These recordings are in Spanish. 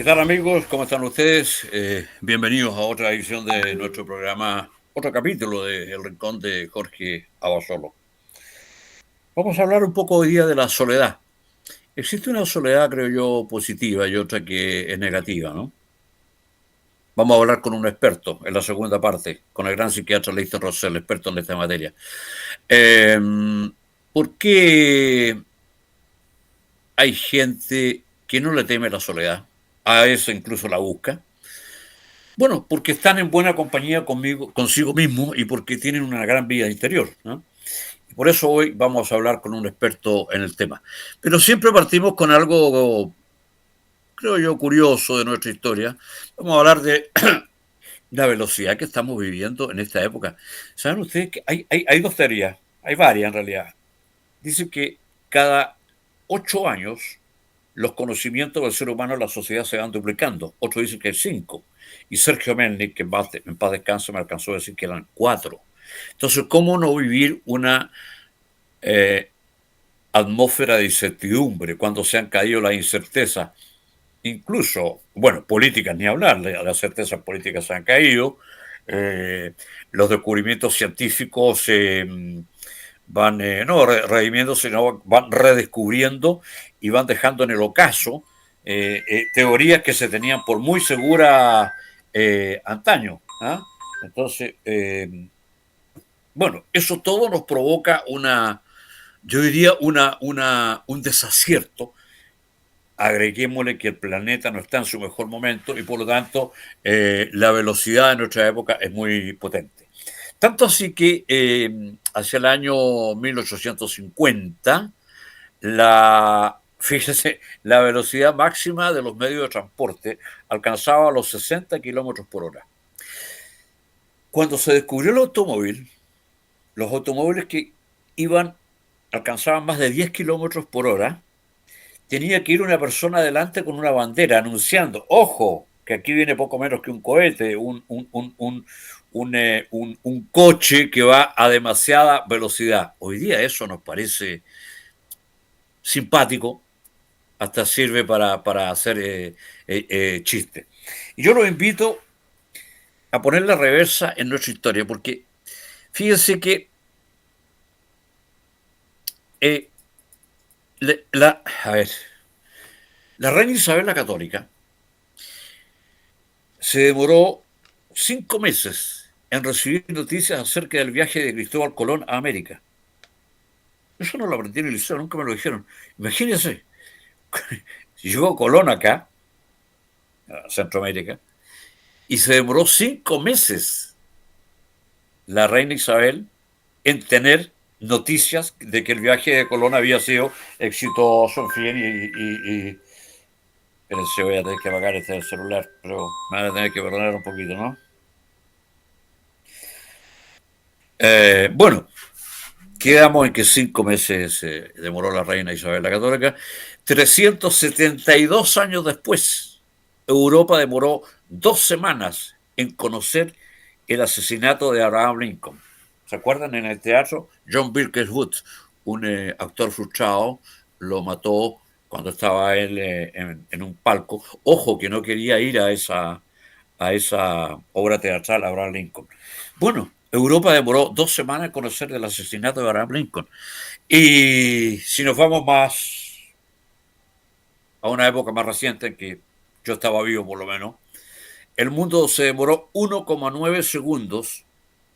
¿Qué tal amigos? ¿Cómo están ustedes? Bienvenidos a otra edición de nuestro programa, otro capítulo de El Rincón de Jorge Abasolo. Vamos a hablar un poco hoy día de la soledad. Existe una soledad, creo yo, positiva y otra que es negativa, ¿no? Vamos a hablar con un experto en la segunda parte, con el gran psiquiatra Leighton Rossell, experto en esta materia. Eh, ¿Por qué hay gente que no le teme la soledad? A eso incluso la busca. Bueno, porque están en buena compañía consigo mismo y porque tienen una gran vida interior, ¿no? Y por eso hoy vamos a hablar con un experto en el tema. Pero siempre partimos con algo, creo yo, curioso de nuestra historia. Vamos a hablar de la velocidad que estamos viviendo en esta época. ¿Saben ustedes que hay dos teorías? Hay varias en realidad. Dicen que cada 8 años los conocimientos del ser humano en la sociedad se van duplicando. Otros dicen que es 5. Y Sergio Melnik, que en paz descanse, me alcanzó a decir que eran 4. Entonces, ¿cómo no vivir una eh, atmósfera de incertidumbre cuando se han caído las incertezas? Incluso, bueno, políticas ni hablar, las certezas políticas se han caído, los descubrimientos científicos van, no redimiendo, sino van redescubriendo y van dejando en el ocaso teorías que se tenían por muy seguras antaño. ¿Ah? Entonces, bueno, eso todo nos provoca yo diría, un desacierto. Agreguémosle que el planeta no está en su mejor momento y por lo tanto la velocidad de nuestra época es muy potente. Tanto así que hacia el año 1850, fíjese, la velocidad máxima de los medios de transporte alcanzaba los 60 kilómetros por hora. Cuando se descubrió el automóvil, los automóviles que alcanzaban más de 10 kilómetros por hora, tenía que ir una persona adelante con una bandera anunciando, ojo, que aquí viene poco menos que un cohete, un coche que va a demasiada velocidad. Hoy día eso nos parece simpático, hasta sirve para hacer chistes. Y yo los invito a poner la reversa en nuestra historia, porque fíjense que eh, a ver, la reina Isabel la Católica se demoró 5 meses en recibir noticias acerca del viaje de Cristóbal Colón a América. Eso no lo aprendí en el liceo, nunca me lo dijeron. Imagínense, llegó Colón acá, a Centroamérica, y se demoró 5 meses la reina Isabel en tener noticias de que el viaje de Colón había sido exitoso, en fin, espérense, voy a tener que apagar este celular, pero me van a tener que perdonar un poquito, ¿no? Bueno, quedamos en que 5 meses demoró la reina Isabel la Católica. 372 años después, Europa demoró 2 semanas en conocer el asesinato de Abraham Lincoln. ¿Se acuerdan? En el teatro, John Wilkes Booth, un actor frustrado, lo mató cuando estaba él en un palco. Ojo, que no quería ir a esa obra teatral, Abraham Lincoln. Bueno, Europa demoró 2 semanas en conocer el asesinato de Abraham Lincoln. Y si nos vamos más a una época más reciente en que yo estaba vivo por lo menos, el mundo se demoró 1,9 segundos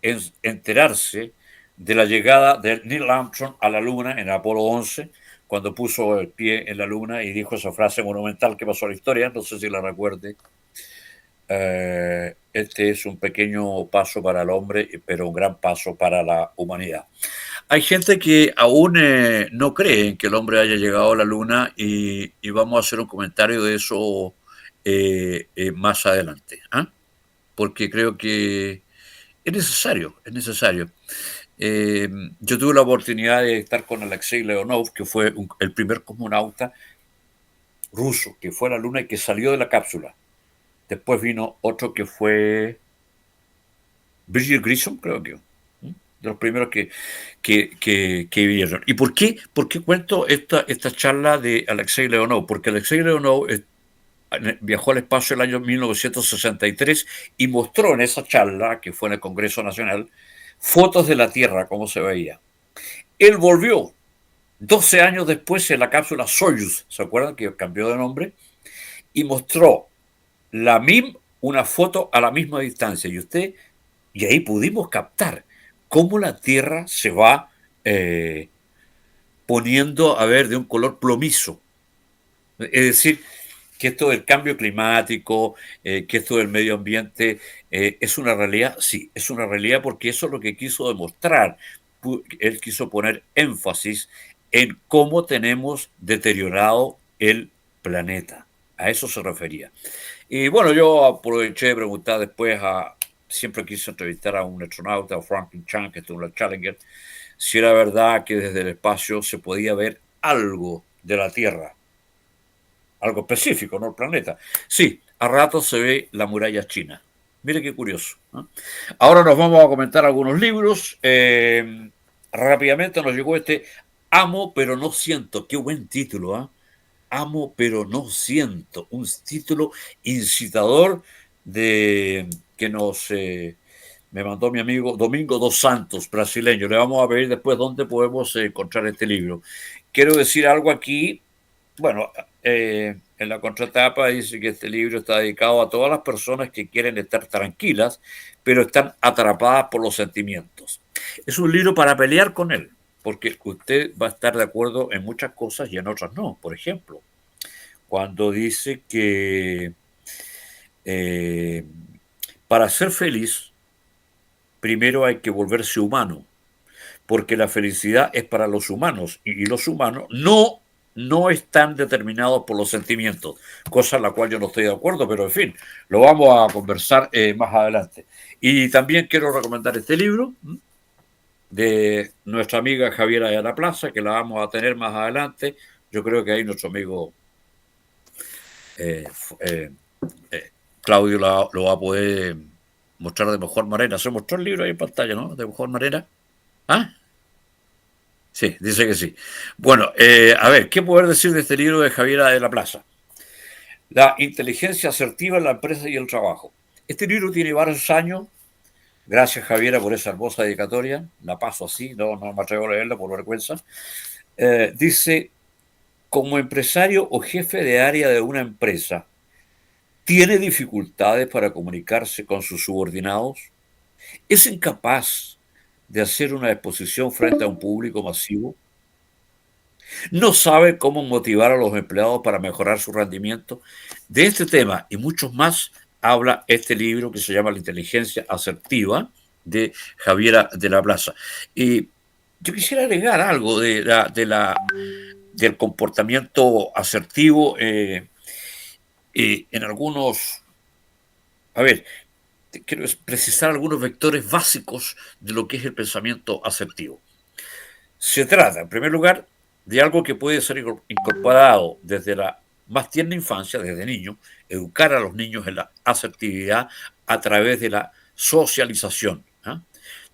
en enterarse de la llegada de Neil Armstrong a la Luna en Apolo 11, cuando puso el pie en la Luna y dijo esa frase monumental que pasó a la historia, no sé si la recuerde. Este es un pequeño paso para el hombre, pero un gran paso para la humanidad. Hay gente que aún no cree en que el hombre haya llegado a la luna y vamos a hacer un comentario de eso más adelante, ¿ah? Porque creo que es necesario, es necesario. Eh, yo tuve la oportunidad de estar con Alexei Leonov, que fue el primer cosmonauta ruso que fue a la luna y que salió de la cápsula. Después vino otro que fue Bridget Grissom, creo que, de los primeros que vieron. ¿Y por qué cuento esta charla de Alexei Leonov? Porque Alexei Leonov viajó al espacio el año 1963 y mostró en esa charla, que fue en el Congreso Nacional, fotos de la Tierra, cómo se veía. Él volvió 12 años después en la cápsula Soyuz, ¿se acuerdan que cambió de nombre? Y mostró la MIM, una foto a la misma distancia. Y ahí pudimos captar cómo la Tierra se va poniendo a ver de un color plomizo. Es decir, que esto del cambio climático, que esto del medio ambiente es una realidad, sí, es una realidad porque eso es lo que quiso demostrar. Él quiso poner énfasis en cómo tenemos deteriorado el planeta. A eso se refería. Y bueno, yo aproveché de preguntar después siempre quise entrevistar a un astronauta, a Franklin Chan, que estuvo en la Challenger, si era verdad que desde el espacio se podía ver algo de la Tierra, algo específico, no el planeta. Sí, a ratos se ve la muralla china. Mire qué curioso, ¿no? Ahora nos vamos a comentar algunos libros. Rápidamente nos llegó este Amo pero no siento. Qué buen título, ¿eh? Amo pero no siento. Un título incitador de que me mandó mi amigo Domingo dos Santos, brasileño. Le vamos a ver después dónde podemos encontrar este libro. Quiero decir algo aquí. Bueno, en la contratapa dice que este libro está dedicado a todas las personas que quieren estar tranquilas, pero están atrapadas por los sentimientos. Es un libro para pelear con él, porque usted va a estar de acuerdo en muchas cosas y en otras no. Por ejemplo, cuando dice que eh, para ser feliz, primero hay que volverse humano, porque la felicidad es para los humanos y los humanos no están determinados por los sentimientos, cosa en la cual yo no estoy de acuerdo, pero en fin, lo vamos a conversar más adelante. Y también quiero recomendar este libro de nuestra amiga Javiera de la Plaza, que la vamos a tener más adelante. Yo creo que ahí nuestro amigo eh, eh, eh, Claudio lo va a poder mostrar de mejor manera. Se mostró el libro ahí en pantalla, ¿no? De mejor manera. ¿Ah? Sí, dice que sí. Bueno, a ver, ¿qué poder decir de este libro de Javiera de la Plaza? La inteligencia asertiva en la empresa y el trabajo. Este libro tiene varios años. Gracias, Javiera, por esa hermosa dedicatoria. La paso así, no me atrevo a leerla por vergüenza. Dice, como empresario o jefe de área de una empresa, ¿tiene dificultades para comunicarse con sus subordinados? ¿Es incapaz de hacer una exposición frente a un público masivo? ¿No sabe cómo motivar a los empleados para mejorar su rendimiento? De este tema y muchos más habla este libro que se llama La inteligencia asertiva de Javiera de la Plaza. Y yo quisiera agregar algo del comportamiento asertivo en algunos, a ver, quiero precisar algunos vectores básicos de lo que es el pensamiento asertivo. Se trata, en primer lugar, de algo que puede ser incorporado desde la más tierna infancia, desde niño, educar a los niños en la asertividad a través de la socialización. ¿Ah?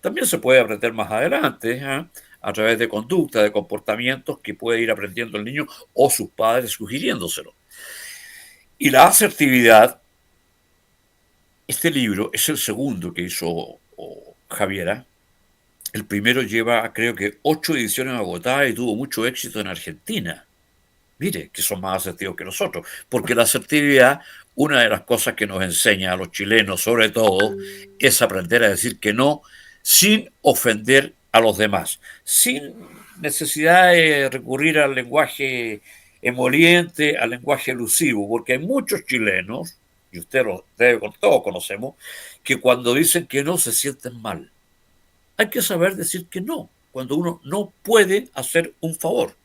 También se puede aprender más adelante, ¿ah? A través de conducta, de comportamientos que puede ir aprendiendo el niño o sus padres sugiriéndoselo. Y la asertividad, este libro es el segundo que hizo Javiera. El primero lleva, creo que, 8 ediciones agotadas y tuvo mucho éxito en Argentina. Mire, que son más asertivos que nosotros. Porque la asertividad, una de las cosas que nos enseña a los chilenos, sobre todo, es aprender a decir que no sin ofender a los demás, sin necesidad de recurrir al lenguaje emoliente, al lenguaje elusivo, porque hay muchos chilenos, y usted lo debe, todos conocemos, que cuando dicen que no se sienten mal. Hay que saber decir que no, cuando uno no puede hacer un favor.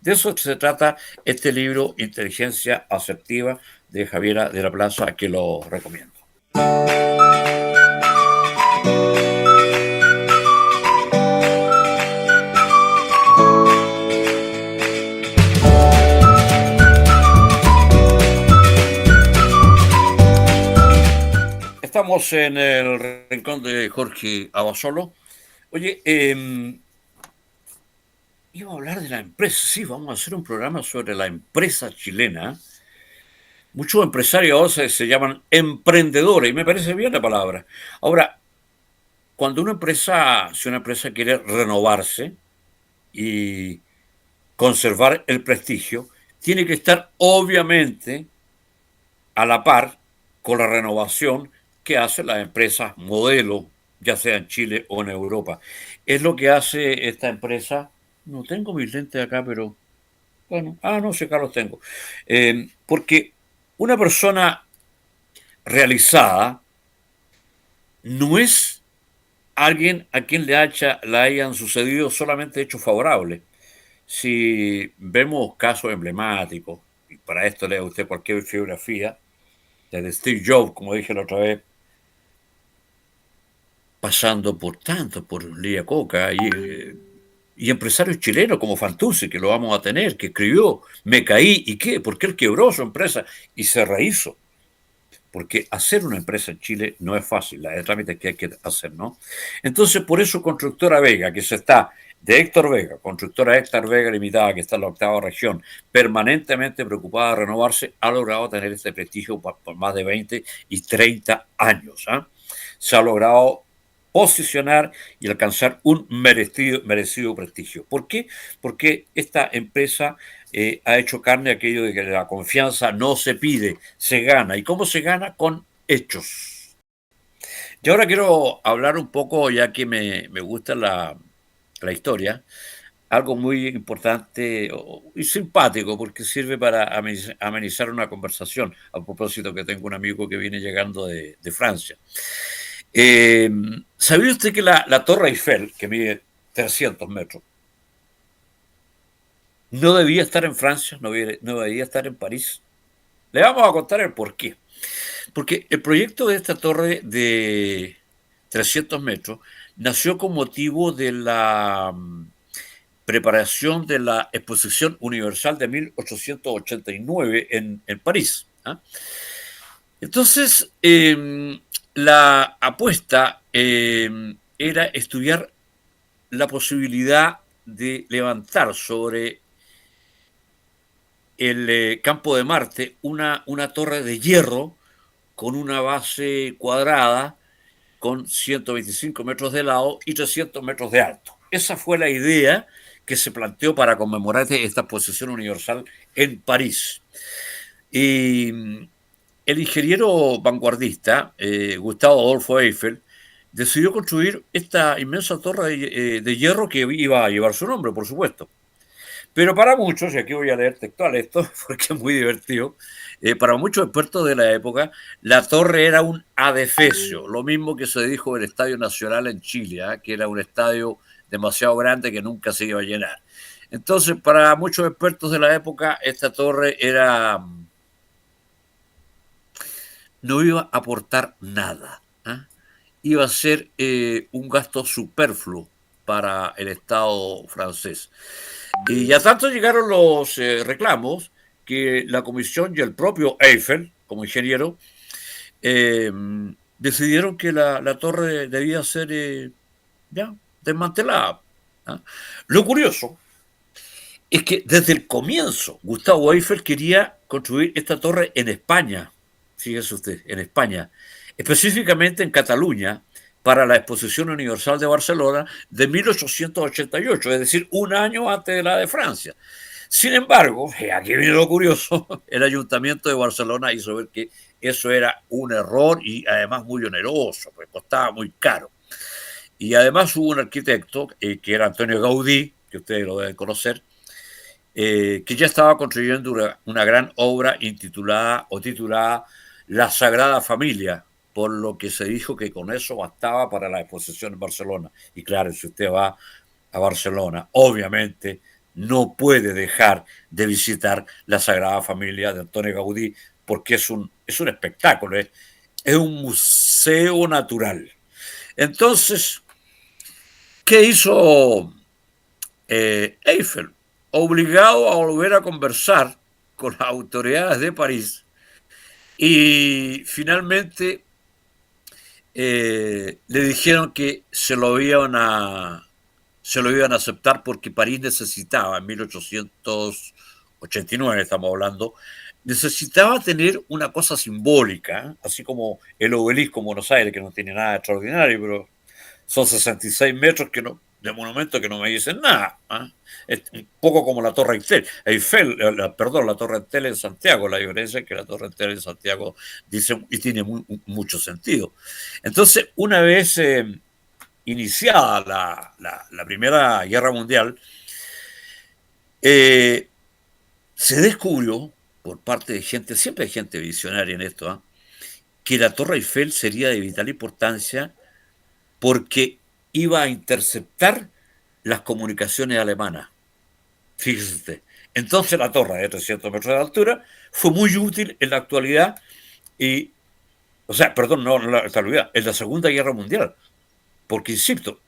De eso se trata este libro, Inteligencia Asertiva, de Javiera de la Plaza, que lo recomiendo. Estamos en el rincón de Jorge Abasolo. Oye, iba a hablar de la empresa. Sí, vamos a hacer un programa sobre la empresa chilena Muchos empresarios ahora se llaman emprendedores y me parece bien la palabra. Ahora, cuando si una empresa quiere renovarse y conservar el prestigio, tiene que estar obviamente a la par con la renovación que hacen las empresas modelo, ya sea en Chile o en Europa. Es lo que hace esta empresa. No tengo mis lentes acá, pero bueno, no sé, acá los tengo. Porque una persona realizada no es alguien a quien le hayan sucedido solamente hechos favorables. Si vemos casos emblemáticos, y para esto lea usted cualquier biografía, desde Steve Jobs, como dije la otra vez, pasando por tanto, por Lía Coca y empresarios chilenos como Fantuzzi, que lo vamos a tener, que escribió, me caí, ¿y qué? Porque él quebró su empresa y se rehizo. Porque hacer una empresa en Chile no es fácil, la de trámites que hay que hacer, ¿no? Entonces, por eso Constructora Vega, que se está de Héctor Vega, Constructora Héctor Vega Limitada, que está en la octava región, permanentemente preocupada de renovarse, ha logrado tener este prestigio por más de 20 y 30 años. ¿Eh? Se ha logrado posicionar y alcanzar un merecido prestigio. ¿Por qué? Porque esta empresa ha hecho carne aquello de que la confianza no se pide, se gana. ¿Y cómo se gana? Con hechos. Y ahora quiero hablar un poco, ya que me gusta la historia, algo muy importante y simpático, porque sirve para amenizar una conversación. A propósito que tengo un amigo que viene llegando de Francia. Eh, ¿Sabía usted que la Torre Eiffel, que mide 300 metros, no debía estar en Francia, no debía estar en París? Le vamos a contar el por qué. Porque el proyecto de esta torre de 300 metros nació con motivo de la preparación de la Exposición Universal de 1889 en París. ¿Ah? Entonces, la apuesta era estudiar la posibilidad de levantar sobre el campo de Marte una torre de hierro con una base cuadrada con 125 metros de lado y 300 metros de alto. Esa fue la idea que se planteó para conmemorar esta exposición universal en París. Y el ingeniero vanguardista, Gustavo Adolfo Eiffel, decidió construir esta inmensa torre de hierro que iba a llevar su nombre, por supuesto. Pero para muchos, y aquí voy a leer textual esto porque es muy divertido, para muchos expertos de la época, la torre era un adefesio, lo mismo que se dijo del Estadio Nacional en Chile, ¿eh? Que era un estadio demasiado grande que nunca se iba a llenar. Entonces, para muchos expertos de la época, esta torre no iba a aportar nada. ¿Eh? Iba a ser un gasto superfluo para el Estado francés. Y ya tanto llegaron los reclamos que la comisión y el propio Eiffel, como ingeniero, eh, decidieron que la torre debía ser ya desmantelada. ¿Ah? Lo curioso es que desde el comienzo Gustavo Eiffel quería construir esta torre en España, fíjese usted, en España, específicamente en Cataluña, para la Exposición Universal de Barcelona de 1888, es decir, un año antes de la de Francia. Sin embargo, aquí viene lo curioso, el Ayuntamiento de Barcelona hizo ver que eso era un error y además muy oneroso, pues costaba muy caro. Y además hubo un arquitecto, que era Antonio Gaudí, que ustedes lo deben conocer, que ya estaba construyendo una gran obra intitulada o titulada La Sagrada Familia, por lo que se dijo que con eso bastaba para la exposición en Barcelona. Y claro, si usted va a Barcelona, obviamente no puede dejar de visitar la Sagrada Familia de Antonio Gaudí, porque es un espectáculo, es un museo natural. Entonces, ¿qué hizo Eiffel? Obligado a volver a conversar con las autoridades de París y finalmente le dijeron que se lo iban a aceptar porque París necesitaba en 1889, estamos hablando, necesitaba tener una cosa simbólica, así como el obelisco en Buenos Aires, que no tiene nada extraordinario, pero son 66 metros que no, de monumento que no me dicen nada. ¿Eh? Es un poco como la Torre Eiffel, perdón, la Torre Eiffel en Santiago. La diferencia es que la Torre Eiffel en Santiago dice y tiene mucho sentido. Entonces, una vez iniciada la Primera Guerra Mundial, se descubrió por parte de gente, siempre hay gente visionaria en esto, que la Torre Eiffel sería de vital importancia porque iba a interceptar las comunicaciones alemanas. Fíjese usted. Entonces la torre de 300 metros de altura fue muy útil en la actualidad y, o sea, perdón, no en la actualidad, en la Segunda Guerra Mundial, porque, insisto,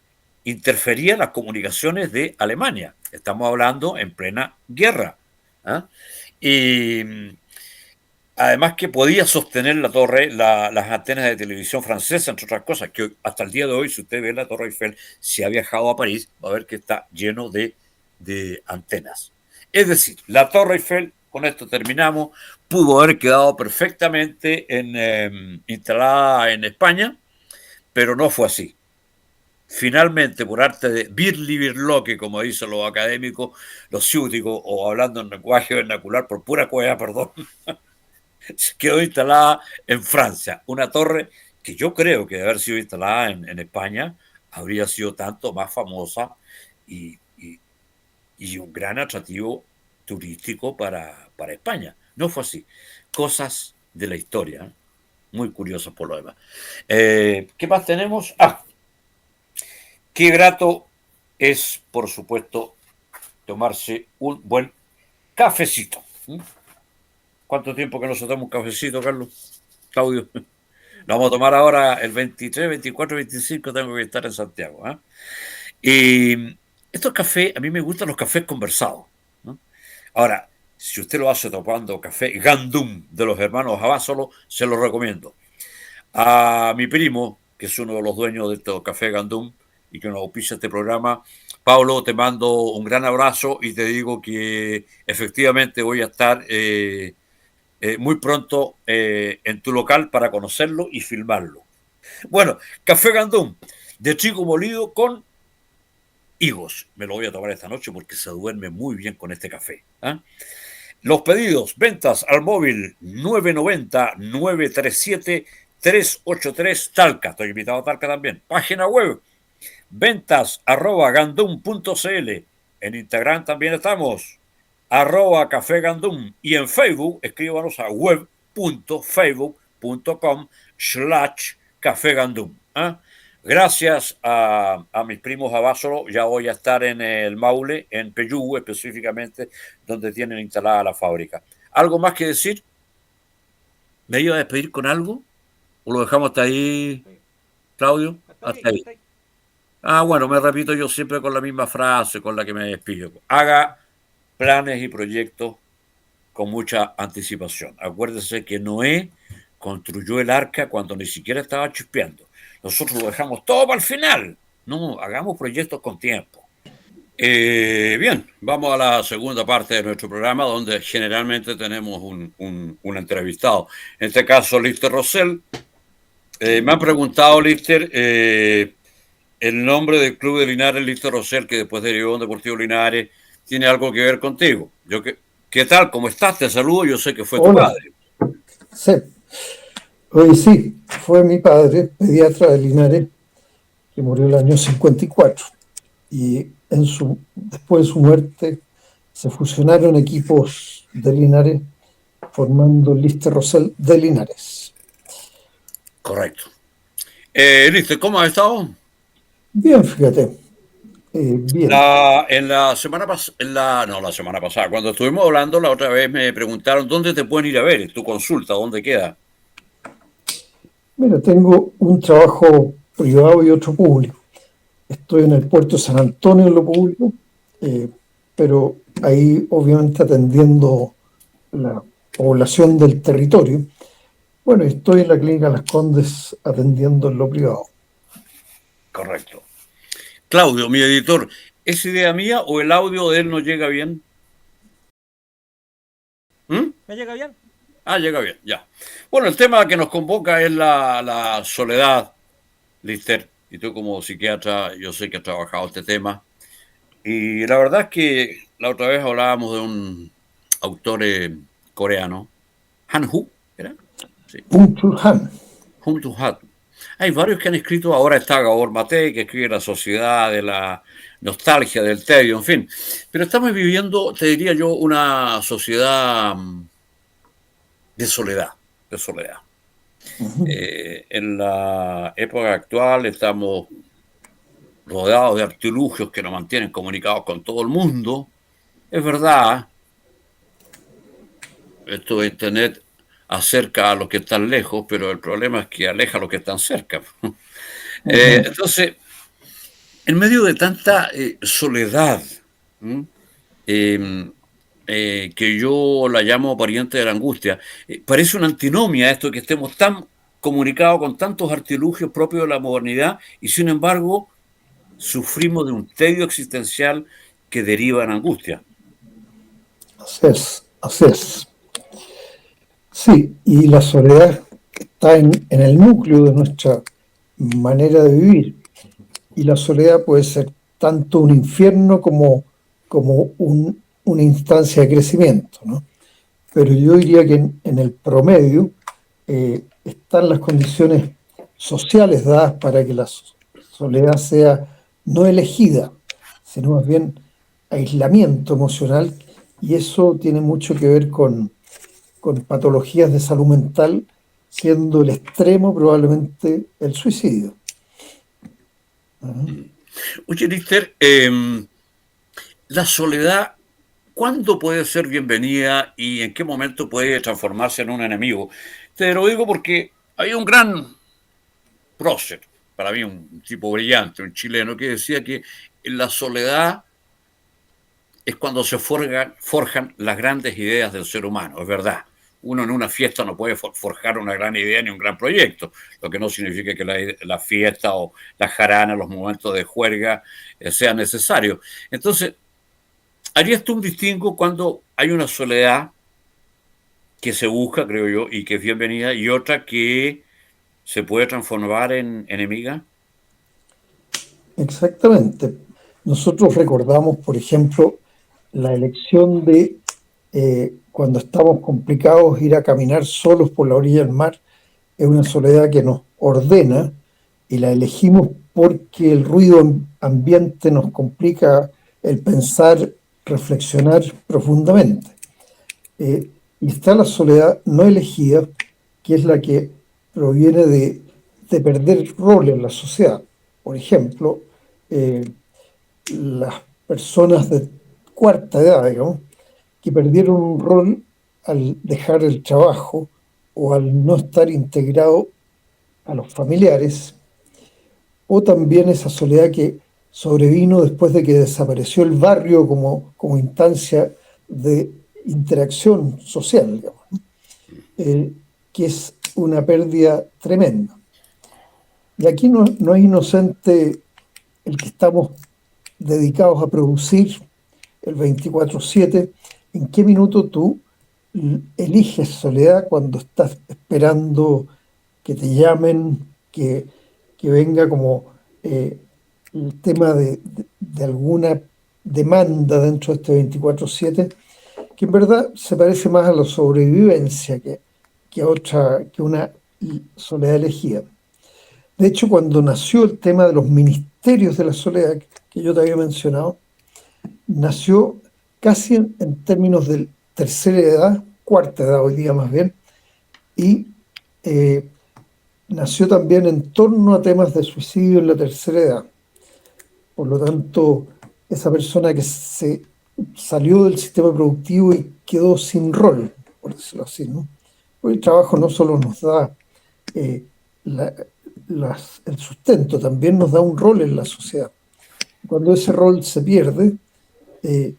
interfería en las comunicaciones de Alemania. Estamos hablando en plena guerra. ¿Ah? Y además que podía sostener la torre, las antenas de televisión francesa, entre otras cosas, que hasta el día de hoy, si usted ve la Torre Eiffel, si ha viajado a París, va a ver que está lleno de antenas. Es decir, la Torre Eiffel, con esto terminamos, pudo haber quedado perfectamente instalada en España, pero no fue así. Finalmente, por arte de birloque, como dicen los académicos, los ciúticos, o hablando en lenguaje vernacular, por pura cueva, perdón, quedó instalada en Francia. Una torre que yo creo que de haber sido instalada en España habría sido tanto más famosa y, y, y un gran atractivo turístico para España. No fue así. Cosas de la historia, ¿eh? Muy curiosas por lo demás. ¿Qué más tenemos? Qué grato es, por supuesto, tomarse un buen cafecito. ¿Cuánto tiempo que no se toma un cafecito, Carlos? Claudio. Lo vamos a tomar ahora el 23, 24, 25, tengo que estar en Santiago. ¿Eh? Y estos cafés, a mí me gustan los cafés conversados. ¿No? Ahora, si usted lo hace tomando café Gandum de los hermanos Abasolo, se lo recomiendo. A mi primo, que es uno de los dueños de estos café Gandum y que nos auspicia este programa, Pablo, te mando un gran abrazo y te digo que efectivamente voy a estar muy pronto en tu local para conocerlo y filmarlo. Bueno, café Gandum de trigo molido con higos. Me lo voy a tomar esta noche porque se duerme muy bien con este café. ¿Eh? Los pedidos, ventas al móvil 990-937-383 Talca. Estoy invitado a Talca también. Página web ventas@gandum.cl. En Instagram también estamos. @Café Gandum. Y en Facebook escríbanos a web.facebook.com/Café Gandum. ¿Eh? Gracias a mis primos Abasolo, ya voy a estar en el Maule, en Peyú específicamente, donde tienen instalada la fábrica. ¿Algo más que decir? ¿Me iba a despedir con algo? ¿O lo dejamos hasta ahí, Claudio? Hasta ahí. Bueno, me repito yo siempre con la misma frase con la que me despido. Haga planes y proyectos con mucha anticipación. Acuérdese que Noé construyó el arca cuando ni siquiera estaba chispeando. Nosotros lo dejamos todo para el final. No, hagamos proyectos con tiempo. Bien, vamos a la segunda parte de nuestro programa, donde generalmente tenemos un entrevistado. En este caso, Lister Rosell. Me han preguntado, Lister, el nombre del club de Linares, Lister Rosell, que después derivó en Deportivo Linares, tiene algo que ver contigo. ¿Qué tal? ¿Cómo estás? Te saludo. Yo sé que fue tu padre. Sí. Hoy sí, fue mi padre, pediatra de Linares, que murió el año 54. Y después de su muerte se fusionaron equipos de Linares formando el Lister Rosell de Linares. Correcto. Lister, ¿cómo has estado? Bien, fíjate. Bien. La semana pasada, cuando estuvimos hablando la otra vez me preguntaron dónde te pueden ir a ver, tu consulta, dónde queda. Mira, tengo un trabajo privado y otro público. Estoy en el puerto de San Antonio en lo público, pero ahí obviamente atendiendo la población del territorio. Bueno, estoy en la clínica Las Condes atendiendo en lo privado. Correcto. Claudio, mi editor, ¿es idea mía o el audio de él no llega bien? ¿Me llega bien? Llega bien, ya. Bueno, el tema que nos convoca es la soledad, Lister. Y tú como psiquiatra, yo sé que has trabajado este tema. Y la verdad es que la otra vez hablábamos de un autor coreano, Han Hu, ¿era? Sí, Bong Han. Hum To Hat. Hay varios que han escrito, ahora está Gabor Mate, que escribe La sociedad de la nostalgia, del tedio, en fin. Pero estamos viviendo, te diría yo, una sociedad de soledad, de soledad. En la época actual estamos rodeados de artilugios que nos mantienen comunicados con todo el mundo. Es verdad, esto de Internet acerca a los que están lejos, pero el problema es que aleja a los que están cerca. Entonces, en medio de tanta soledad, eh, que yo la llamo pariente de la angustia, parece una antinomia esto que estemos tan comunicados con tantos artilugios propios de la modernidad y sin embargo sufrimos de un tedio existencial que deriva en angustia. Así es, así es. Sí, y la soledad está en el núcleo de nuestra manera de vivir. Y la soledad puede ser tanto un infierno como una instancia de crecimiento, ¿no? Pero yo diría que en el promedio están las condiciones sociales dadas para que la soledad sea no elegida, sino más bien aislamiento emocional, y eso tiene mucho que ver con patologías de salud mental, siendo el extremo probablemente el suicidio. Oye, Lister, la soledad, ¿cuándo puede ser bienvenida y en qué momento puede transformarse en un enemigo? Te lo digo porque hay un gran prócer, para mí un tipo brillante, un chileno, que decía que en la soledad es cuando se forjan las grandes ideas del ser humano, es verdad. Uno en una fiesta no puede forjar una gran idea ni un gran proyecto, lo que no significa que la fiesta o la jarana, los momentos de juerga sean necesarios. Entonces, ¿harías tú un distingo cuando hay una soledad que se busca, creo yo, y que es bienvenida, y otra que se puede transformar en enemiga? Exactamente. Nosotros recordamos, por ejemplo, la elección de cuando estamos complicados ir a caminar solos por la orilla del mar. Es una soledad que nos ordena y la elegimos porque el ruido ambiente nos complica el pensar, reflexionar profundamente. Y está la soledad no elegida, que es la que proviene de perder rol en la sociedad. Por ejemplo, eh, las personas de cuarta edad, digamos, que perdieron un rol al dejar el trabajo o al no estar integrado a los familiares, o también esa soledad que sobrevino después de que desapareció el barrio como instancia de interacción social, digamos, que es una pérdida tremenda. Y aquí no es inocente el que estamos dedicados a producir el 24/7. ¿En qué minuto tú eliges soledad cuando estás esperando que te llamen, que venga como el tema de alguna demanda dentro de este 24/7, que en verdad se parece más a la sobrevivencia que una soledad elegida? De hecho, cuando nació el tema de los ministerios de la soledad, que yo te había mencionado, nació casi en términos de tercera edad, cuarta edad hoy día más bien, y eh, nació también en torno a temas de suicidio en la tercera edad. Por lo tanto, esa persona que se salió del sistema productivo y quedó sin rol, por decirlo así, ¿no? Porque el trabajo no solo nos da eh, la, el sustento, también nos da un rol en la sociedad. Cuando ese rol se pierde, eh,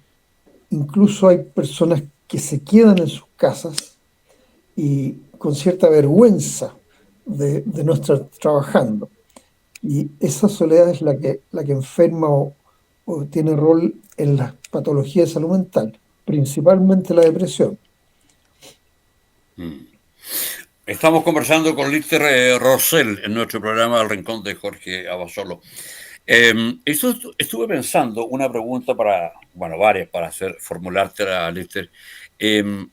incluso hay personas que se quedan en sus casas y con cierta vergüenza de no estar trabajando. Y esa soledad es la que enferma o tiene rol en las patologías de salud mental, principalmente la depresión. Mm. Estamos conversando con Lister Rosell en nuestro programa El Rincón de Jorge Abasolo. Estuve pensando una pregunta para, bueno, varias para formulártela, Lister. Eh,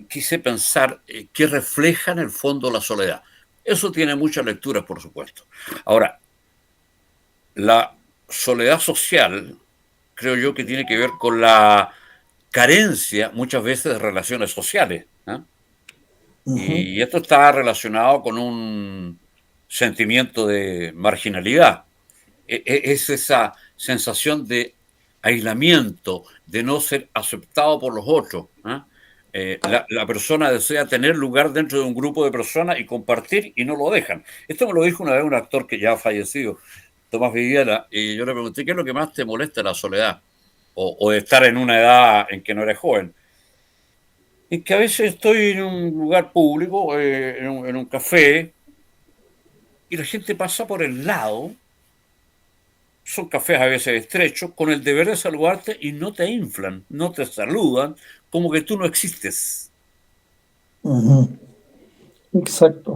Quise pensar qué refleja en el fondo la soledad. Eso tiene muchas lecturas, por supuesto. Ahora, la soledad social creo yo que tiene que ver con la carencia muchas veces de relaciones sociales, ¿eh? Ujú. Y esto está relacionado con un sentimiento de marginalidad. Es esa sensación de aislamiento, de no ser aceptado por los otros, ¿eh? La persona desea tener lugar dentro de un grupo de personas y compartir y no lo dejan. Esto me lo dijo una vez un actor que ya ha fallecido, Tomás Viviera, y yo le pregunté, ¿qué es lo que más te molesta de la soledad? O de estar en una edad en que no eres joven. Es que a veces estoy en un lugar público, en un café, y la gente pasa por el lado, son cafés a veces estrechos, con el deber de saludarte y no te inflan, no te saludan, como que tú no existes. Ujú. Exacto.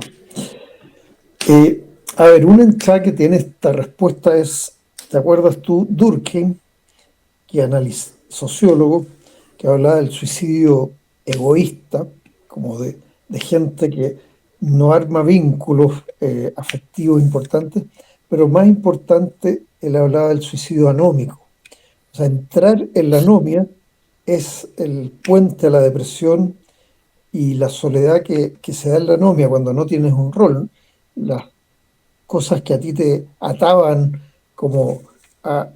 Eh, a ver, una entrada que tiene esta respuesta es, ¿te acuerdas tú, Durkheim, que sociólogo, que hablaba del suicidio egoísta, como de gente que no arma vínculos afectivos importantes, pero más importante, él hablaba del suicidio anómico. O sea, entrar en la anomia es el puente a la depresión y la soledad que se da en la anomia cuando no tienes un rol. Las cosas que a ti te ataban como a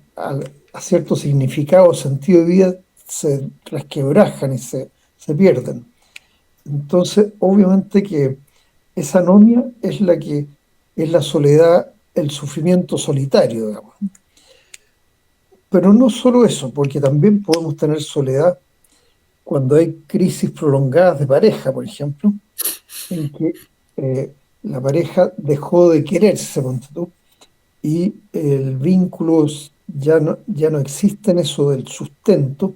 cierto significado o sentido de vida se resquebrajan y se pierden. Entonces, obviamente que esa anomia es la que es la soledad, el sufrimiento solitario, digamos. Pero no solo eso, porque también podemos tener soledad cuando hay crisis prolongadas de pareja, por ejemplo, en que la pareja dejó de quererse, ponte tú, y el vínculo ya no existe en eso del sustento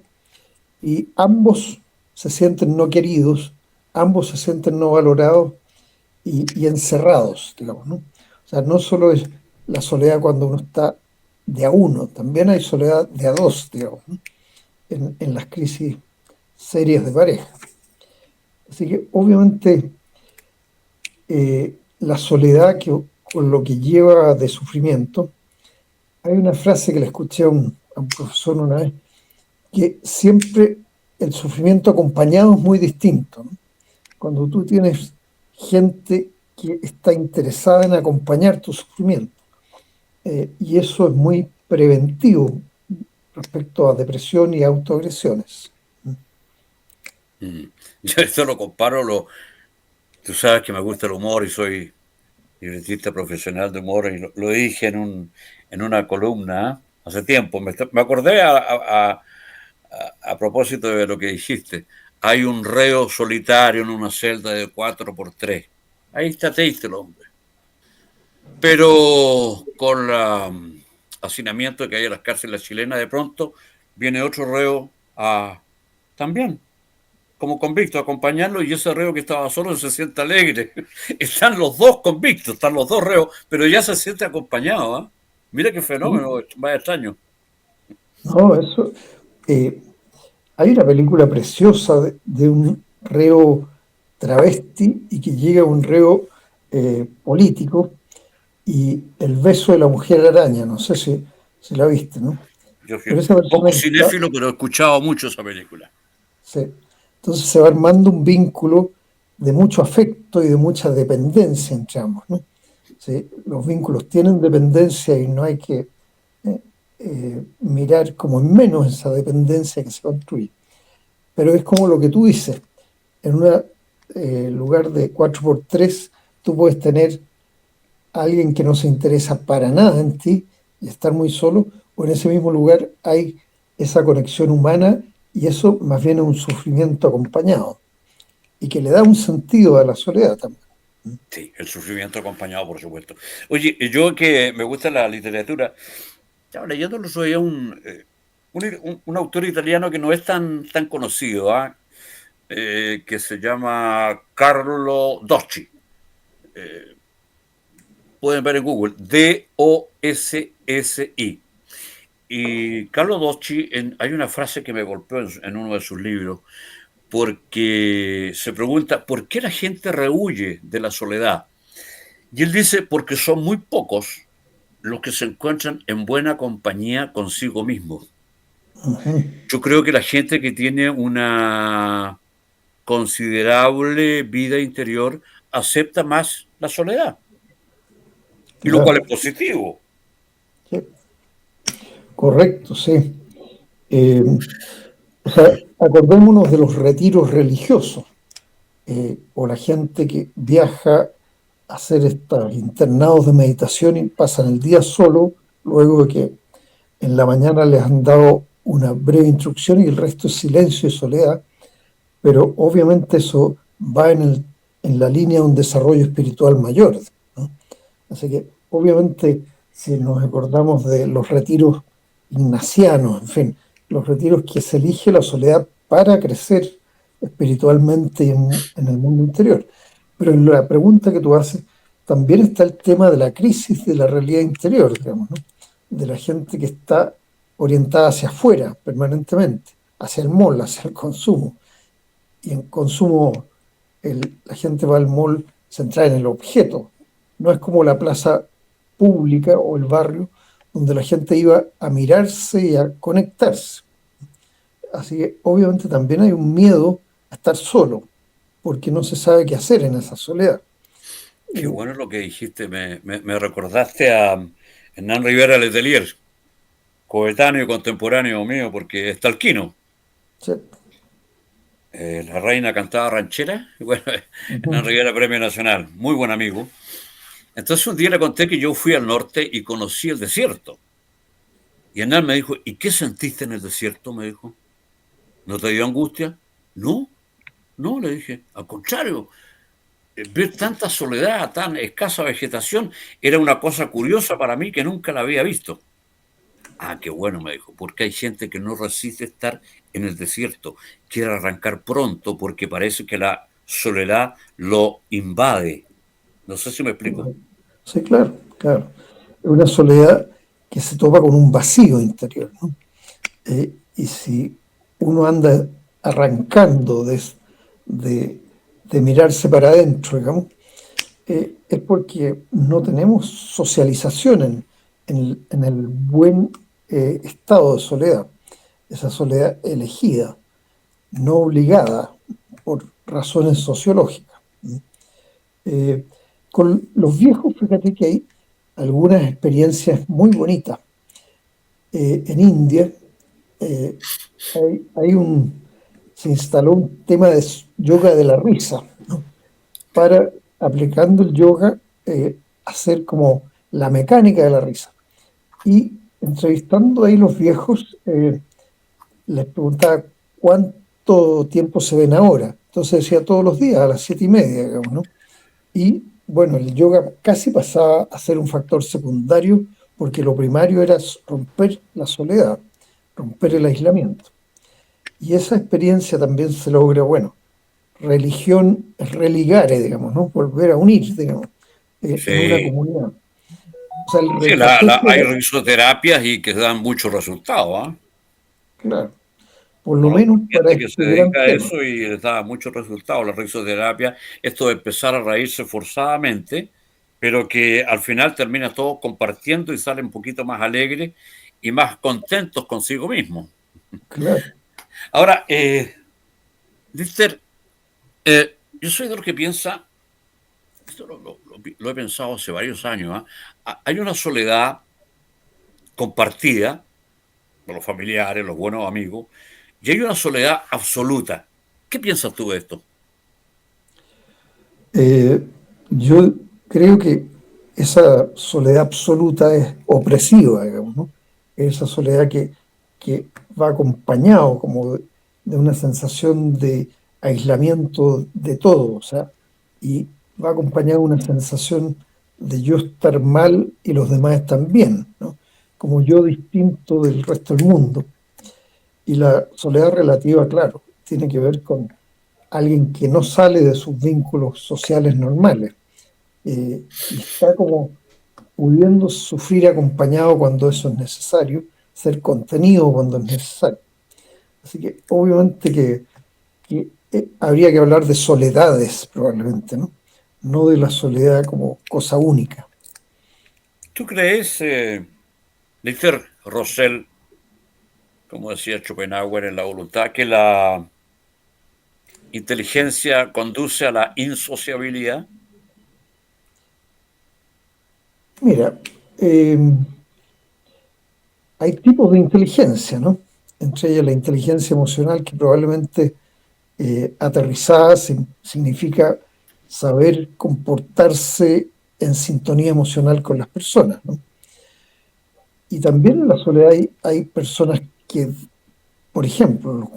y ambos se sienten no queridos, ambos se sienten no valorados y encerrados, digamos, ¿no? O sea, no solo es la soledad cuando uno está de a uno, también hay soledad de a dos, digamos, ¿no? En las crisis serias de pareja. Así que obviamente la soledad con lo que lleva de sufrimiento, hay una frase que le escuché a un profesor una vez, que siempre el sufrimiento acompañado es muy distinto, ¿no? Cuando tú tienes gente que está interesada en acompañar tu sufrimiento, y eso es muy preventivo respecto a depresión y autoagresiones. Mm. Yo esto lo comparo, tú sabes que me gusta el humor y soy libretista profesional de humor y lo dije en una columna, ¿eh? Hace tiempo. Me acordé a propósito de lo que dijiste. Hay un reo solitario en una celda de 4x3. Ahí está triste el hombre. Pero con el hacinamiento que hay en las cárceles chilenas, de pronto viene otro reo también como convicto a acompañarlo y ese reo que estaba solo se siente alegre. Están los dos convictos, están los dos reos, pero ya se siente acompañado. ¿Eh? Mira qué fenómeno, ¿Sí? más extraño. No, eso. eh, Hay una película preciosa de un reo travesti y que llega un reo político y el beso de la mujer araña, no sé si la viste, ¿no? Yo fui Pero esa persona poco que está, cinéfilo, pero he escuchado mucho esa película. entonces se va armando un vínculo de mucho afecto y de mucha dependencia entre ambos, ¿no? Sí, los vínculos tienen dependencia y no hay que eh, mirar como en menos esa dependencia que se construye. Pero es como lo que tú dices, en un lugar de 4x3 tú puedes tener a alguien que no se interesa para nada en ti y estar muy solo, o en ese mismo lugar hay esa conexión humana y eso más bien es un sufrimiento acompañado y que le da un sentido a la soledad también. Sí, el sufrimiento acompañado, por supuesto. Oye, yo que me gusta la literatura, estaba leyendo el otro día un autor italiano que no es tan conocido, ¿ah? que se llama Carlo Docci. Pueden ver en Google, Dossi. Y Carlo Docci, hay una frase que me golpeó en uno de sus libros, porque se pregunta, ¿por qué la gente rehuye de la soledad? Y él dice, porque son muy pocos los que se encuentran en buena compañía consigo mismos. Yo creo que la gente que tiene una considerable vida interior acepta más la soledad, y lo cual Claro, es positivo. sí, correcto, sí. O sea, acordémonos de los retiros religiosos, o la gente que viaja a hacer estos internados de meditación y pasan el día solo, luego de que en la mañana les han dado una breve instrucción y el resto es silencio y soledad, pero obviamente eso va en la línea de un desarrollo espiritual mayor, ¿no? Así que obviamente si nos acordamos de los retiros ignacianos, en fin, los retiros que se elige la soledad para crecer espiritualmente en el mundo interior. Pero en la pregunta que tú haces, también está el tema de la crisis de la realidad interior, digamos, ¿no? De la gente que está orientada hacia afuera permanentemente, hacia el mall, hacia el consumo. Y en consumo la gente va al mall centrada en el objeto. No es como la plaza pública o el barrio donde la gente iba a mirarse y a conectarse. Así que obviamente también hay un miedo a estar solo, porque no se sabe qué hacer en esa soledad. Qué Eh, bueno lo que dijiste, me recordaste a Hernán Rivera Letelier, coetáneo y contemporáneo mío, porque es talquino. sí, La reina cantaba ranchera, y bueno, Hernán ujú, Rivera Premio Nacional, muy buen amigo. Entonces un día le conté que yo fui al norte y conocí el desierto. Y Hernán me dijo, ¿y qué sentiste en el desierto? Me dijo, ¿no te dio angustia? No, no, le dije, al contrario, ver tanta soledad, tan escasa vegetación, era una cosa curiosa para mí que nunca la había visto. Ah, qué bueno, me dijo, porque hay gente que no resiste estar en el desierto, quiere arrancar pronto porque parece que la soledad lo invade. No sé si me explico. sí, claro, claro. Es una soledad que se topa con un vacío interior, ¿no? Y si uno anda arrancando de, de mirarse para adentro, digamos, es porque no tenemos socialización en el buen estado de soledad, esa soledad elegida, no obligada por razones sociológicas. Eh, con los viejos, fíjate que hay algunas experiencias muy bonitas. En India eh, hay se instaló un tema de yoga de la risa, ¿no? Para, aplicando el yoga, hacer como la mecánica de la risa. Y entrevistando ahí los viejos, les preguntaba cuánto tiempo se ven ahora. Entonces decía todos los días, a las 7:30, digamos, ¿no? Y bueno, el yoga casi pasaba a ser un factor secundario porque lo primario era romper la soledad, romper el aislamiento. Y esa experiencia también se logra, bueno, religión es religare, digamos, ¿no? Volver a unir, digamos, en una Sí, comunidad. O sea, sí, la tesis hay era, risoterapias y que dan muchos resultados, ¿ah? claro, por lo Conozco menos para gente que se este gran dedica a tema. eso y les da muchos resultados. La risoterapia, esto de empezar a reírse forzadamente, pero que al final termina todos compartiendo y salen un poquito más alegres y más contentos consigo mismos. Claro. Ahora, Lister, yo soy de los que piensa, esto lo he pensado hace varios años, ¿ah? Hay una soledad compartida con los familiares, los buenos amigos, y hay una soledad absoluta. ¿Qué piensas tú de esto? Eh, yo creo que esa soledad absoluta es opresiva, digamos, ¿no? Esa soledad que va acompañado como de una sensación de aislamiento de todo, o sea, y va acompañado de una sensación de yo estar mal y los demás están bien, ¿no? Como yo distinto del resto del mundo. Y la soledad relativa, claro, tiene que ver con alguien que no sale de sus vínculos sociales normales y está como pudiendo sufrir acompañado cuando eso es necesario, ser contenido cuando es necesario. Así que obviamente que habría que hablar de soledades probablemente, ¿no? No de la soledad como cosa única. ¿Tú crees, Víctor Rosell, como decía Schopenhauer en La voluntad, que la inteligencia conduce a la insociabilidad? Mira, hay tipos de inteligencia, ¿no? Entre ellas la inteligencia emocional, que probablemente aterrizada significa saber comportarse en sintonía emocional con las personas, ¿no? Y también en la soledad hay personas que, por ejemplo,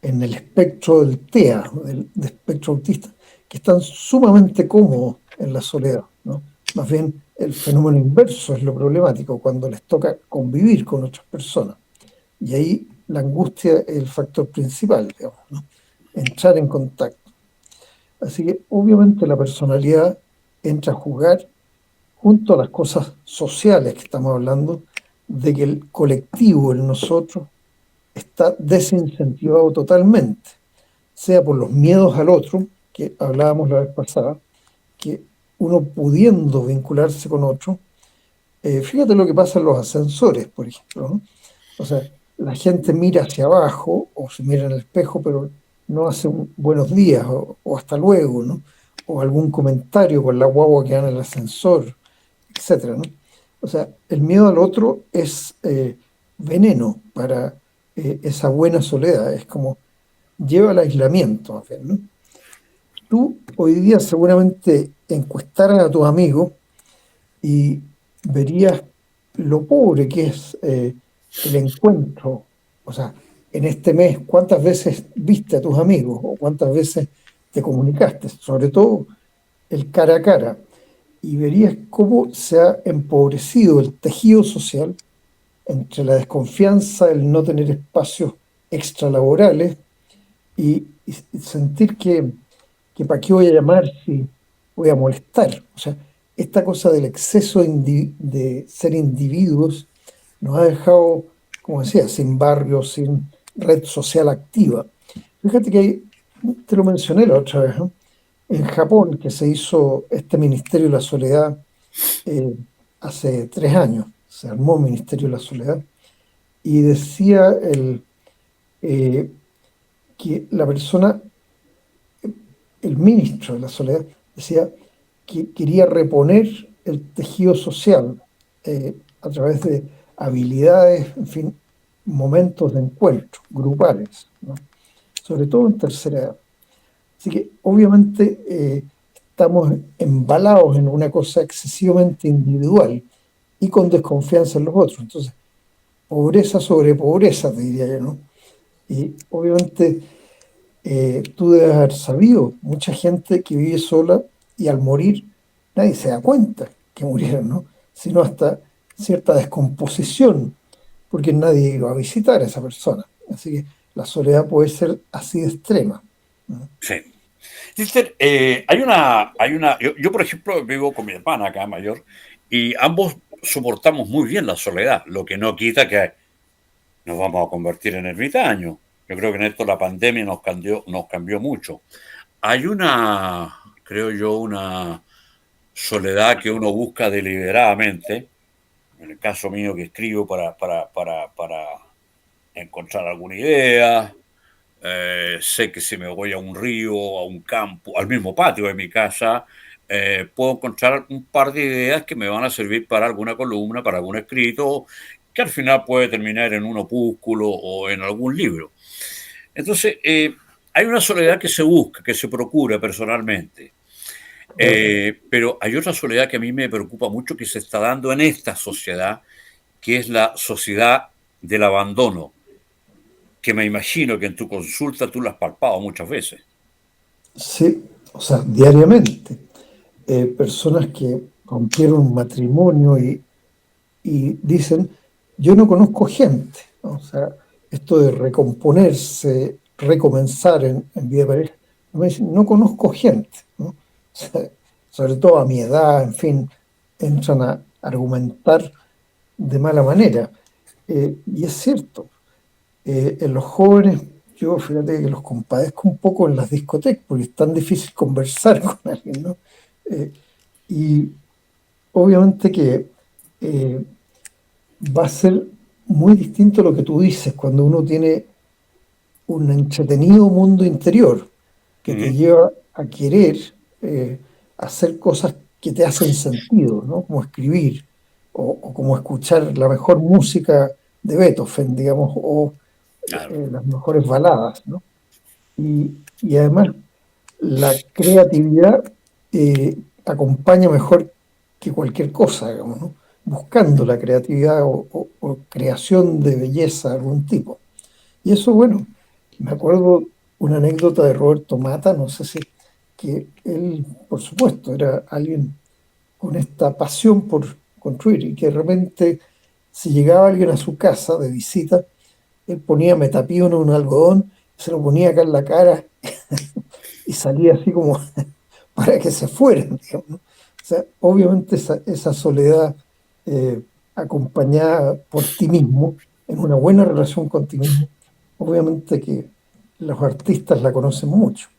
en el espectro del TEA, del espectro autista, que están sumamente cómodos en la soledad, ¿no? Más bien el fenómeno inverso es lo problemático, cuando les toca convivir con otras personas. Y ahí la angustia es el factor principal, digamos, ¿no? Entrar en contacto. Así que obviamente la personalidad entra a jugar junto a las cosas sociales que estamos hablando, de que el colectivo, el nosotros, está desincentivado totalmente, sea por los miedos al otro, que hablábamos la vez pasada, que uno pudiendo vincularse con otro, fíjate lo que pasa en los ascensores, por ejemplo, ¿no? O sea, la gente mira hacia abajo o se mira en el espejo, pero no hace un buenos días o hasta luego, ¿no? O algún comentario con la guagua que va en el ascensor, etcétera, ¿no? O sea, el miedo al otro es veneno para esa buena soledad, es como lleva al aislamiento, más bien, ¿no? Tú hoy día seguramente encuestaras a tus amigos y verías lo pobre que es el encuentro. O sea, en este mes, ¿cuántas veces viste a tus amigos o cuántas veces te comunicaste? Sobre todo el cara a cara. Y verías cómo se ha empobrecido el tejido social entre la desconfianza, el no tener espacios extralaborales y sentir que para qué voy a llamar si voy a molestar. O sea, esta cosa del exceso de ser individuos nos ha dejado, como decía, sin barrio, sin red social activa. Fíjate que hay, te lo mencioné la otra vez, ¿no? En Japón, que se hizo este Ministerio de la Soledad eh, hace 3 años, se armó Ministerio de la Soledad, y decía eh, que la persona, el ministro de la Soledad, decía que quería reponer el tejido social a través de habilidades, en fin, momentos de encuentro grupales, ¿no? Sobre todo en tercera edad. Así que obviamente estamos embalados en una cosa excesivamente individual y con desconfianza en los otros. Entonces, pobreza sobre pobreza, te diría yo, ¿no? Y obviamente tú debes haber sabido, mucha gente que vive sola y al morir nadie se da cuenta que murieron, ¿no? Sino hasta cierta descomposición, porque nadie iba a visitar a esa persona. Así que la soledad puede ser así de extrema, ¿no? Sí. Sister, yo, por ejemplo, vivo con mi hermana acá mayor y ambos soportamos muy bien la soledad, lo que no quita que nos vamos a convertir en ermitaños. Yo creo que en esto la pandemia nos cambió mucho. Hay creo yo, una soledad que uno busca deliberadamente. En el caso mío que escribo para encontrar alguna idea. Sé que si me voy a un río, a un campo, al mismo patio de mi casa, puedo encontrar un par de ideas que me van a servir para alguna columna, para algún escrito, que al final puede terminar en un opúsculo o en algún libro. Entonces, hay una soledad que se busca, que se procura personalmente. Claro. Pero hay otra soledad que a mí me preocupa mucho que se está dando en esta sociedad, que es la sociedad del abandono, que me imagino que en tu consulta tú la has palpado muchas veces. Sí, o sea, diariamente. Personas que rompieron un matrimonio y dicen, yo no conozco gente, ¿no? O sea, esto de recomponerse, recomenzar en vida de pareja, Me dicen, no conozco gente, ¿no? O sea, sobre todo a mi edad, en fin, entran a argumentar de mala manera. Y es cierto, en los jóvenes, yo fíjate que los compadezco un poco en las discotecas, porque es tan difícil conversar con alguien, ¿no? Eh, y obviamente que eh, va a ser muy distinto lo que tú dices cuando uno tiene un entretenido mundo interior que te Ujú. lleva a querer eh, hacer cosas que te hacen sentido, ¿no? Como escribir o como escuchar la mejor música de Beethoven, digamos, o Claro, las mejores baladas, ¿no? Y además la creatividad acompaña mejor que cualquier cosa, digamos, ¿no? Buscando la creatividad o creación de belleza de algún tipo. Y eso, bueno, me acuerdo una anécdota de Roberto Mata, no sé si, que él, por supuesto, era alguien con esta pasión por construir y que de repente, si llegaba alguien a su casa de visita, él ponía metapío en un algodón, se lo ponía acá en la cara y salía así como para que se fueran, digamos, ¿no? O sea, obviamente esa soledad acompañada por ti mismo, en una buena relación con ti mismo, obviamente que los artistas la conocen mucho.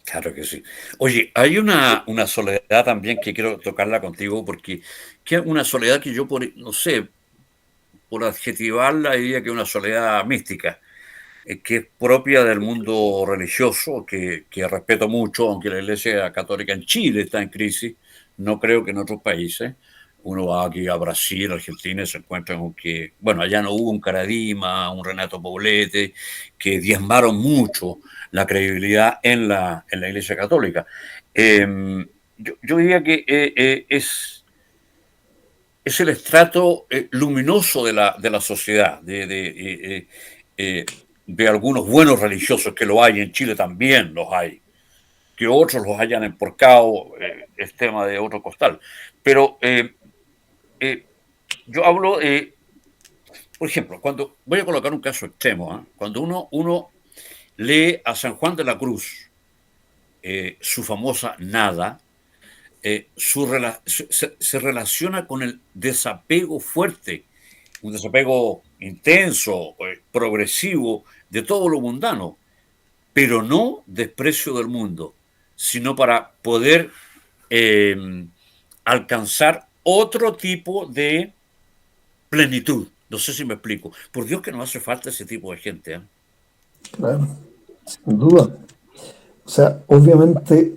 claro que sí. Oye, hay una soledad también que quiero tocarla contigo porque que es una soledad que yo, por, no sé, por adjetivarla, diría que es una soledad mística, que es propia del mundo religioso, que respeto mucho, aunque la Iglesia Católica en Chile está en crisis, no creo que en otros países. Uno va aquí a Brasil, Argentina, y se encuentra con que, bueno, allá no hubo un Caradima, un Renato Poblete, que diezmaron mucho la credibilidad en la Iglesia Católica. Yo diría que es el estrato luminoso de la sociedad, de algunos buenos religiosos que lo hay, en Chile también los hay, que otros los hayan emporcado, es tema de otro costal. Pero eh, yo hablo, por ejemplo, cuando voy a colocar un caso extremo, ¿eh? Cuando uno lee a San Juan de la Cruz, su famosa Nada, se relaciona con el desapego fuerte, un desapego intenso, progresivo de todo lo mundano, pero no desprecio del mundo, sino para poder eh, alcanzar otro tipo de plenitud. No sé si me explico. Por Dios que nos hace falta ese tipo de gente. ¿Eh? Claro, sin duda. O sea, obviamente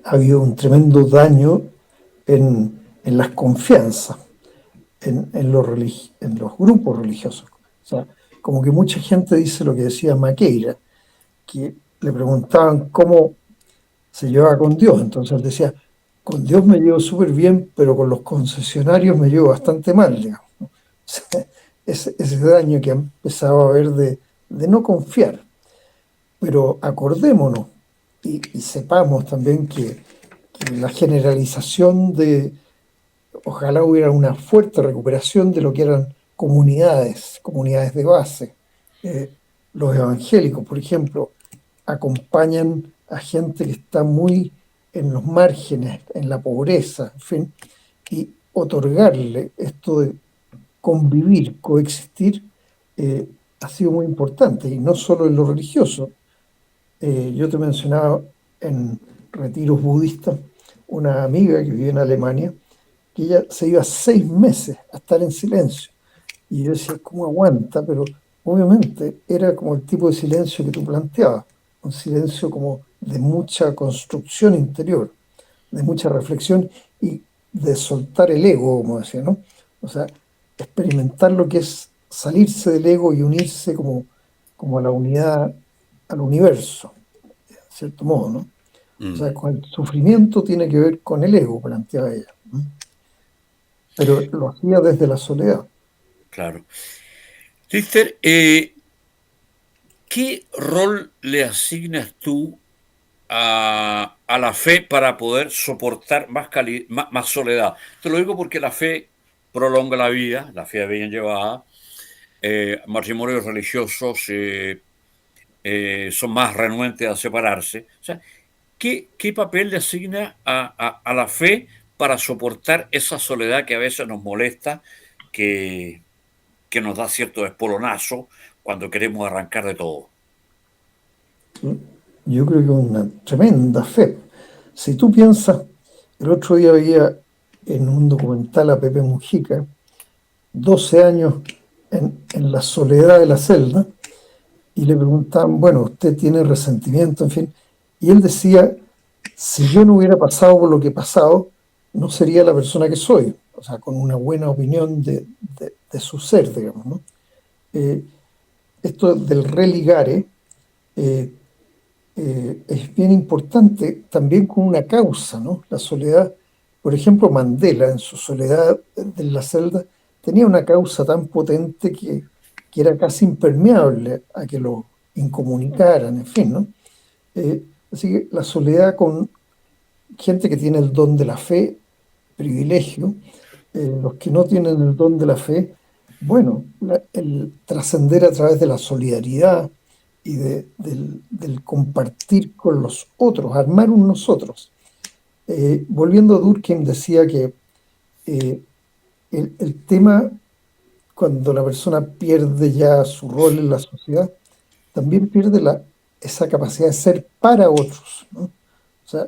ha habido un tremendo daño en las confianzas, en los grupos religiosos. O sea, como que mucha gente dice lo que decía Maqueira, que le preguntaban cómo se llevaba con Dios. Entonces él decía, con Dios me llevo súper bien, pero con los concesionarios me llevo bastante mal, digamos, ¿no? O sea, ese daño que ha empezado a haber de no confiar. Pero acordémonos y sepamos también que la generalización de, ojalá hubiera una fuerte recuperación de lo que eran comunidades, comunidades de base. Eh, los evangélicos, por ejemplo, acompañan a gente que está muy en los márgenes, en la pobreza, en fin, y otorgarle esto de convivir, coexistir, eh, ha sido muy importante, y no solo en lo religioso. Yo te mencionaba en retiros budistas una amiga que vive en Alemania, que ella se iba 6 meses a estar en silencio. Y yo decía, ¿cómo aguanta? Pero obviamente era como el tipo de silencio que tú planteabas, un silencio como de mucha construcción interior, de mucha reflexión y de soltar el ego, como decía, ¿no? O sea, experimentar lo que es salirse del ego y unirse como a la unidad, al universo, en cierto modo, ¿no? O sea, Mm, con el sufrimiento tiene que ver con el ego, planteaba ella, ¿no? Pero lo hacía desde la soledad. claro. Lister, ¿qué rol le asignas tú a la fe para poder soportar más soledad? Te lo digo porque la fe prolonga la vida, la fe bien llevada, matrimonios religiosos son más renuentes a separarse. O sea, ¿qué papel le asigna a la fe para soportar esa soledad que a veces nos molesta, que, que nos da cierto espolonazo cuando queremos arrancar de todo? Yo creo que es una tremenda fe. Si tú piensas, el otro día veía en un documental a Pepe Mujica, 12 años en la soledad de la celda, y le preguntaban, bueno, usted tiene resentimiento, en fin, y él decía, si yo no hubiera pasado por lo que he pasado, no sería la persona que soy, o sea, con una buena opinión de su ser, digamos, ¿no? Eh, Esto del religare eh, es bien importante también con una causa, ¿no? La soledad, por ejemplo, Mandela en su soledad de la celda tenía una causa tan potente que era casi impermeable a que lo incomunicaran, en fin, ¿no? Así que la soledad con gente que tiene el don de la fe, privilegio, los que no tienen el don de la fe, bueno, el trascender a través de la solidaridad y del compartir con los otros, armar un nosotros. Volviendo a Durkheim, decía que eh, el tema, cuando la persona pierde ya su rol en la sociedad, también pierde esa capacidad de ser para otros, ¿no? O sea,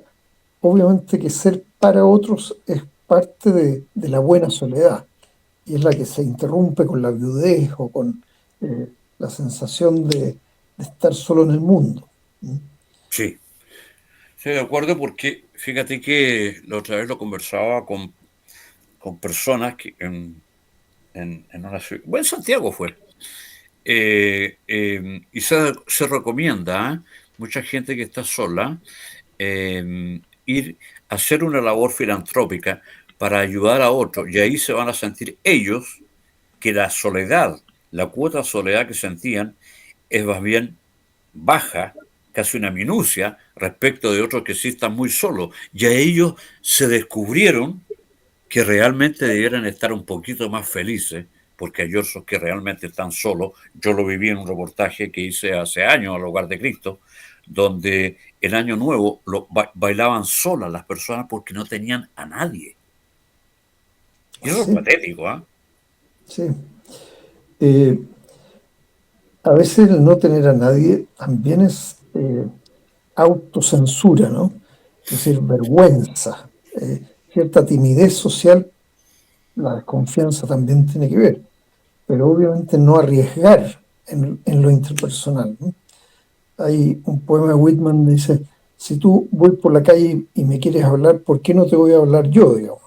obviamente que ser para otros es parte de la buena soledad y es la que se interrumpe con la viudez o con la sensación de estar solo en el mundo. Sí, estoy de acuerdo porque fíjate que la otra vez lo conversaba con personas que en una ciudad, bueno, en Santiago fue, y se recomienda, ¿eh? Mucha gente que está sola, ir a hacer una labor filantrópica para ayudar a otros, y ahí se van a sentir ellos que la soledad, la cuota de soledad que sentían es más bien baja, casi una minucia, respecto de otros que sí están muy solos. Y a ellos se descubrieron que realmente debieran estar un poquito más felices, porque hay otros que realmente están solos. Yo lo viví en un reportaje que hice hace años al Hogar de Cristo, donde el año nuevo bailaban solas las personas porque no tenían a nadie. Y eso es Sí, patético, ¿ah? ¿Eh? sí. Eh, a veces el no tener a nadie también es autocensura, ¿no? Es decir, vergüenza, cierta timidez social, la desconfianza también tiene que ver, pero obviamente no arriesgar en lo interpersonal, ¿no? Hay un poema de Whitman que dice, si tú voy por la calle y me quieres hablar, ¿por qué no te voy a hablar yo, digamos?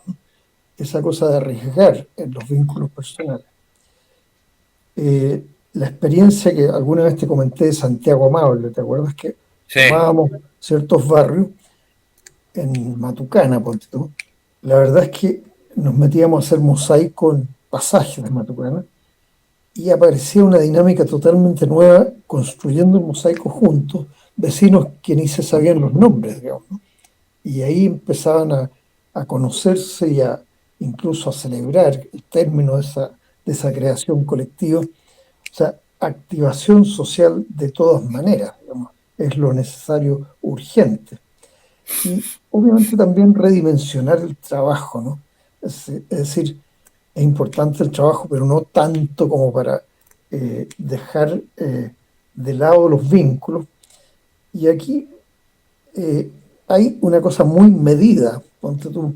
Esa cosa de arriesgar en los vínculos personales. La experiencia que alguna vez te comenté de Santiago Amable, ¿te acuerdas que Sí, tomábamos ciertos barrios en Matucana, ponte tú? La verdad es que nos metíamos a hacer mosaico en pasajes de Matucana y aparecía una dinámica totalmente nueva construyendo el mosaico juntos, vecinos que ni se sabían los nombres, digamos, ¿no? Y ahí empezaban a conocerse y incluso a celebrar el término de esa creación colectiva. O sea, activación social de todas maneras, digamos, es lo necesario, urgente. Y obviamente también redimensionar el trabajo, ¿no? Es decir, es importante el trabajo, pero no tanto como para dejar de lado los vínculos. Y aquí eh, hay una cosa muy medida, ponte tú,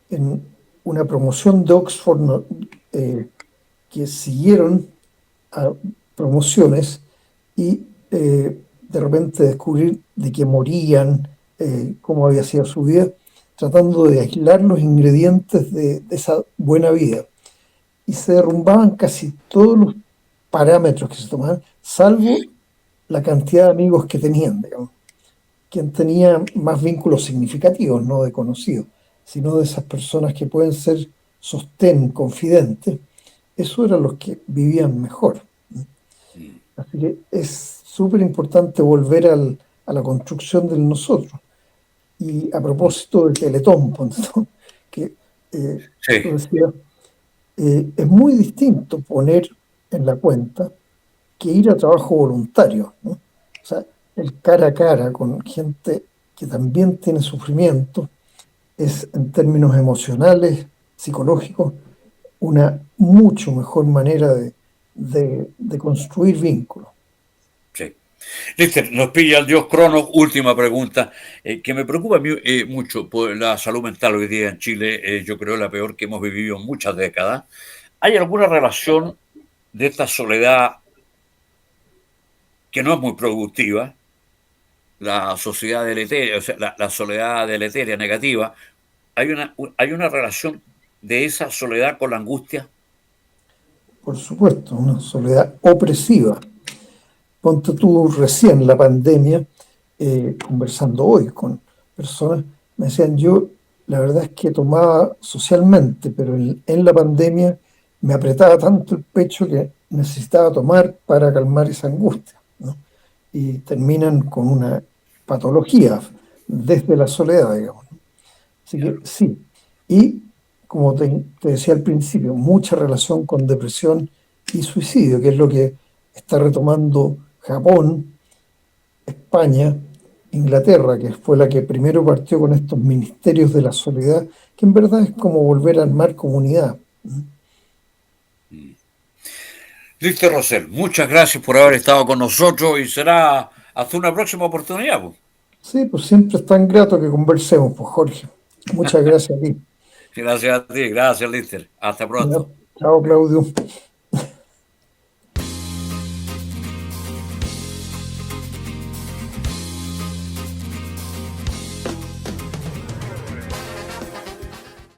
en una promoción de Oxford, ¿no? Que siguieron a promociones y de repente descubrir de que morían, cómo había sido su vida, tratando de aislar los ingredientes de esa buena vida. Y se derrumbaban casi todos los parámetros que se tomaban, salvo la cantidad de amigos que tenían, digamos. Quien tenía más vínculos significativos, no de conocidos, sino de esas personas que pueden ser sostén, confidentes, esos eran los que vivían mejor. Así que es súper importante volver a la construcción del nosotros. Y a propósito del Teletón, que sí, tú decías, es muy distinto poner en la cuenta que ir a trabajo voluntario, ¿no? O sea, el cara a cara con gente que también tiene sufrimiento es, en términos emocionales, psicológicos, una mucho mejor manera de construir vínculos. Sí. Lister, nos pilla el dios Cronos. Última pregunta, que me preocupa mucho por la salud mental hoy día en Chile. Yo creo la peor que hemos vivido en muchas décadas. ¿Hay alguna relación de esta soledad que no es muy productiva, la sociedad deletérea, o sea, la soledad deletérea negativa? Hay una relación de esa soledad con la angustia? Por supuesto, una soledad opresiva. Ponte tú recién la pandemia, conversando hoy con personas, me decían yo, la verdad es que tomaba socialmente, pero en la pandemia me apretaba tanto el pecho que necesitaba tomar para calmar esa angustia, ¿no? Y terminan con una patología desde la soledad, digamos. Así que sí. Y como te decía al principio, mucha relación con depresión y suicidio, que es lo que está retomando Japón, España, Inglaterra, que fue la que primero partió con estos ministerios de la soledad, que en verdad es como volver a armar comunidad. Lister Rosell, muchas gracias por haber estado con nosotros y será hasta una próxima oportunidad, pues. Sí, pues siempre es tan grato que conversemos, pues Jorge. Muchas gracias a ti. Gracias a ti, gracias Lister. Hasta Ya, pronto. chao, Claudio.